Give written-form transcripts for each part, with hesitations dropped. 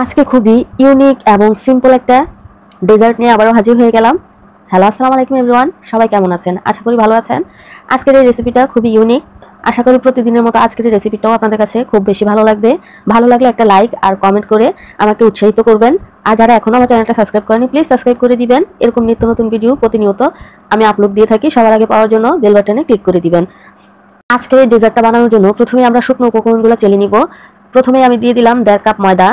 আজকে খুবই ইউনিক এবং সিম্পল একটা ডেজার্ট নিয়ে আবারও হাজির হয়ে গেলাম। হ্যালো, আসসালামু আলাইকুম এভরিওয়ান, সবাই কেমন আছেন? আশা করি ভালো আছেন। আজকের এই রেসিপিটা খুবই ইউনিক। আশা করি প্রতিদিনের মতো আজকের এই রেসিপিটাও আপনাদের কাছে খুব বেশি ভালো লাগবে। ভালো লাগলে একটা লাইক আর কমেন্ট করে আমাকে উৎসাহিত করবেন। আর যারা এখনো আমার চ্যানেলটা সাবস্ক্রাইব করেনি, প্লিজ সাবস্ক্রাইব করে দিবেন। এরকম নিত্য নতুন ভিডিও প্রতিনিয়ত আমি আপলোড দিয়ে থাকি, সবার আগে পাওয়ার জন্য বেল বাটনে ক্লিক করে দিবেন। আজকের এই ডেজার্টটা বানানোর জন্য প্রথমে আমরা শুকনো উপকরণগুলো চেলে নিব। প্রথমে আমি দিয়ে দিলাম 1.5 কাপ ময়দা,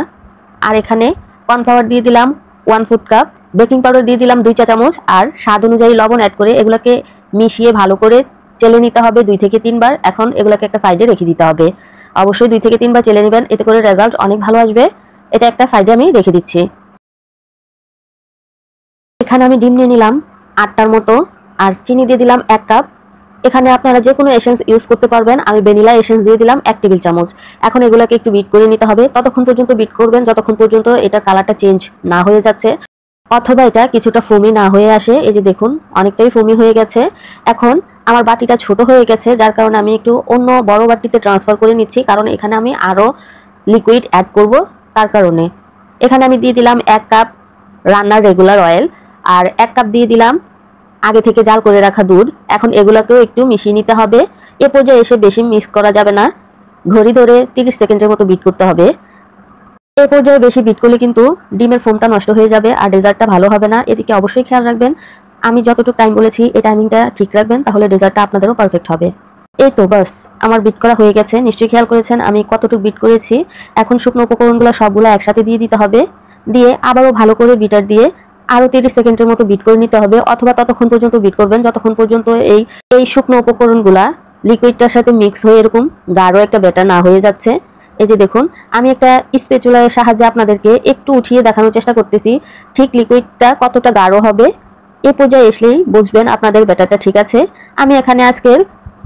আর এখানে কর্নফ্লাওয়ার দিয়ে দিলাম 1 ফুড কাপ, বেকিং পাউডার দিয়ে দিলাম 2 চা চামচ, আর স্বাদ অনুযায়ী লবণ অ্যাড করে এগুলোকে মিশিয়ে ভালো করে চেলে নিতে হবে 2 থেকে 3 বার। এখন এগুলোকে একটা সাইডে রেখে দিতে হবে। অবশ্যই 2 থেকে 3 বার চেলে নেবেন, এতে করে রেজাল্ট অনেক ভালো আসবে। এটা একটা সাইডে আমি রেখে দিচ্ছি। এখানে আমি ডিম নিয়ে নিলাম 8টার মতো, আর চিনি দিয়ে দিলাম 1 কাপ। এখানে আপনারা যে কোনো এসেন্স ইউজ করতে পারবেন। আমি ভ্যানিলা এসেন্স দিয়ে দিলাম 1 টেবিল চামচ। এখন এগুলোকে একটু বিট করে নিতে হবে। ততক্ষণ পর্যন্ত বিট করবেন যতক্ষণ পর্যন্ত এটার কালারটা চেঞ্জ না হয়ে যাচ্ছে, অথবা এটা কিছুটা ফোমি না হয়ে আসে। এই যে দেখুন, অনেকটাই ফোমি হয়ে গেছে। এখন আমার বাটিটা ছোট হয়ে গেছে, যার কারণে আমি একটু অন্য বড় বাটিতে ট্রান্সফার করে নিচ্ছি, কারণ এখানে আমি আরও লিকুইড অ্যাড করব। তার কারণে এখানে আমি দিয়ে দিলাম 1 কাপ রান্নার রেগুলার অয়েল, আর 1 কাপ দিয়ে দিলাম আগে থেকে জাল করে রাখা দুধ। এখন এগুলোকেও একটু মিশিয়ে নিতে হবে। এ পর্যায়ে এসে বেশি মিক্স করা যাবে না, ঘড়ি ধরে 30 সেকেন্ডের মতো বিট করতে হবে। এই পর্যায়ে বেশি বিট করলে কিন্তু ডিমের ফোমটা নষ্ট হয়ে যাবে আর ডেজার্টটা ভালো হবে না। এদিকে অবশ্যই খেয়াল রাখবেন, আমি যতটুকু টাইম বলেছি এই টাইমিংটা ঠিক রাখবেন, তাহলে ডেজার্টটা আপনাদেরও পারফেক্ট হবে। এই তো বাস, আমার বিট করা হয়ে গেছে। নিশ্চয়ই খেয়াল করেছেন আমি কতটুকু বিট করেছি। এখন শুকনো উপকরণগুলো সবগুলো একসাথে দিয়ে দিতে হবে, দিয়ে আবারও ভালো করে বিটার দিয়ে আরও 30 সেকেন্ডের মতো বিট করে নিতে হবে, অথবা ততক্ষণ পর্যন্ত বিট করবেন যতক্ষণ পর্যন্ত এই শুকনো উপকরণগুলা লিকুইডটার সাথে মিক্স হয়ে এরকম গাঢ় একটা ব্যাটার না হয়ে যাচ্ছে। এই যে দেখুন, আমি একটা স্প্যাচুলার সাহায্যে আপনাদেরকে একটু উঠিয়ে দেখানোর চেষ্টা করতেছি ঠিক লিকুইডটা কতটা গাঢ় হবে। এই পর্যায়ে আসলেই বুঝবেন আপনাদের ব্যাটারটা ঠিক আছে। আমি এখানে আজকের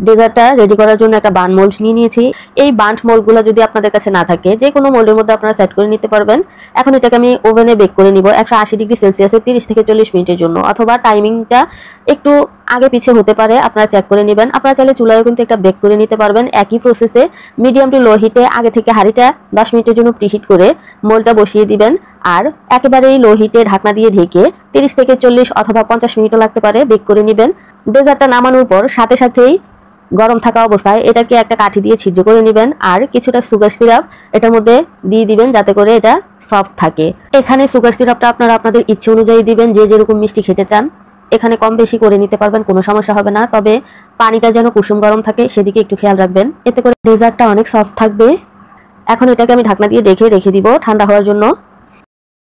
ডেজার্টটা রেডি করার জন্য একটা বান মোল্ড নিয়ে নিয়েছি। এই বান্ড মোল্ডগুলো যদি আপনাদের কাছে না থাকে, যে কোনো মোল্ডের মধ্যে আপনারা সেট করে নিতে পারবেন। এখন এটাকে আমি ওভেনে বেক করে নিব 180 ডিগ্রি সেলসিয়াসে 30 থেকে 40 মিনিটের জন্য, অথবা টাইমিংটা একটু আগে পিছিয়ে হতে পারে, আপনারা চেক করে নেবেন। আপনারা চাইলে চুলায়ও কিন্তু একটা বেক করে নিতে পারবেন একই প্রসেসে। মিডিয়াম টু লো হিটে আগে থেকে হাঁড়িটা 10 মিনিটের জন্য প্রিহিট করে মোল্ডটা বসিয়ে দিবেন, আর একেবারেই লো হিটে ঢাকনা দিয়ে ঢেকে 30 থেকে 40 অথবা 50 মিনিটও লাগতে পারে বেক করে নেবেন। ডেজার্টটা নামানোর পর সাথে সাথেই গরম থাকা অবস্থায় এটাকে একটা কাঠি দিয়ে ছিদ্র করে নেবেন, আর কিছুটা সুগার সিরাপ এটার মধ্যে দিয়ে দিবেন যাতে করে এটা সফট থাকে। এখানে সুগার সিরাপটা আপনারা আপনাদের ইচ্ছে অনুযায়ী দিবেন, যে যেরকম মিষ্টি খেতে চান। এখানে কম বেশি করে নিতে পারবেন, কোনো সমস্যা হবে না। তবে পানিটা যেন কুসুম গরম থাকে সেদিকে একটু খেয়াল রাখবেন, এতে করে ডেজার্টটা অনেক সফট থাকবে। এখন এটাকে আমি ঢাকনা দিয়ে রেখে দিব ঠান্ডা হওয়ার জন্য।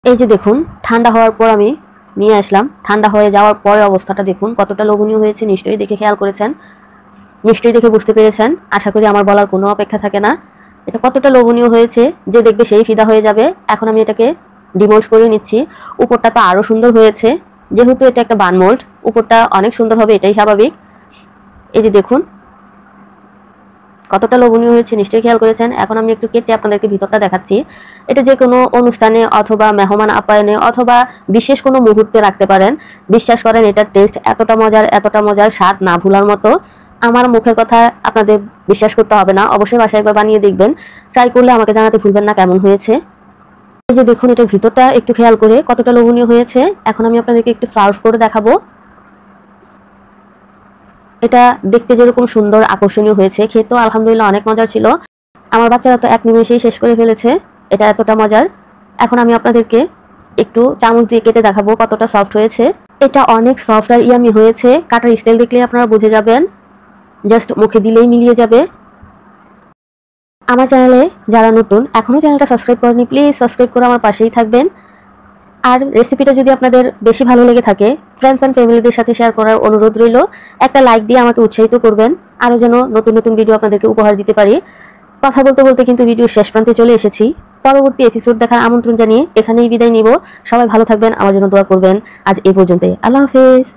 এই যে দেখুন, ঠান্ডা হওয়ার পর আমি নিয়ে আসলাম। ঠান্ডা হয়ে যাওয়ার পরে অবস্থাটা দেখুন কতটা লোভনীয় হয়েছে, নিশ্চয়ই দেখে খেয়াল করেছেন, মিষ্টি দেখে বুঝতে পেরেছেন। আশা করি আমার বলার কোনো অপেক্ষা থাকে না। এটা কতটা লোভনীয় হয়েছে, যে দেখবে সেই ফিদা হয়ে যাবে। এখন আমি এটাকে ডিমোল্ড করে নিচ্ছি। উপরটা তো আরও সুন্দর হয়েছে, যেহেতু এটা একটা বান মোল্ড, উপরটা অনেক সুন্দর হবে, এটাই স্বাভাবিক। এই যে দেখুন কতটা লোভনীয় হয়েছে, নিশ্চয়ই খেয়াল করেছেন। এখন আমি একটু কেটে আপনাদেরকে ভিতরটা দেখাচ্ছি। এটা যে কোনো অনুষ্ঠানে অথবা মেহমান আপ্যায়নে অথবা বিশেষ কোনো মুহূর্তে রাখতে পারেন। বিশ্বাস করেন এটার টেস্ট এতটা মজার, স্বাদ না ভুলার মতো। আমার মুখের কথা আপনাদের বিশ্বাস করতে হবে না, অবশ্যই বাসায় একবার বানিয়ে দেখবেন। ট্রাই করলে আমাকে জানাতে ভুলবেন না কেমন হয়েছে। এই যে দেখুন, এটার ভিতরটা একটু খেয়াল করে কতটা লোভনীয় হয়েছে। এখন আমি আপনাদেরকে একটু সার্ভ করে দেখাবো। এটা দেখতে যেরকম সুন্দর আকর্ষণীয় হয়েছে, খেতেও আলহামদুলিল্লাহ অনেক মজার ছিল। আমার বাচ্চারা তো এক নিমেষেই শেষ করে ফেলেছে, এটা এতটা মজার। এখন আমি আপনাদেরকে একটু চামচ দিয়ে কেটে দেখাবো কতটা সফট হয়েছে। এটা অনেক সফট আর ইয়ামি হয়েছে, কাটার স্টাইল দেখলে আপনারা বুঝে যাবেন, জাস্ট মুখে দিলেই মিলিয়ে যাবে। আমার চ্যানেলে যারা নতুন, এখনও চ্যানেলটা সাবস্ক্রাইব করেনি, প্লিজ সাবস্ক্রাইব করে আমার পাশেই থাকবেন। আর রেসিপিটা যদি আপনাদের বেশি ভালো লেগে থাকে, ফ্রেন্ডস অ্যান্ড ফ্যামিলিদের সাথে শেয়ার করার অনুরোধ রইল। একটা লাইক দিয়ে আমাকে উৎসাহিত করবেন, আরও যেন নতুন নতুন ভিডিও আপনাদেরকে উপহার দিতে পারি। কথা বলতে বলতে কিন্তু ভিডিওর শেষ প্রান্তে চলে এসেছি। পরবর্তী এপিসোড দেখার আমন্ত্রণ জানিয়ে এখানেই বিদায় নিব। সবাই ভালো থাকবেন, আমার জন্য দোয়া করবেন। আজ এই পর্যন্তই, আল্লাহ হাফেজ।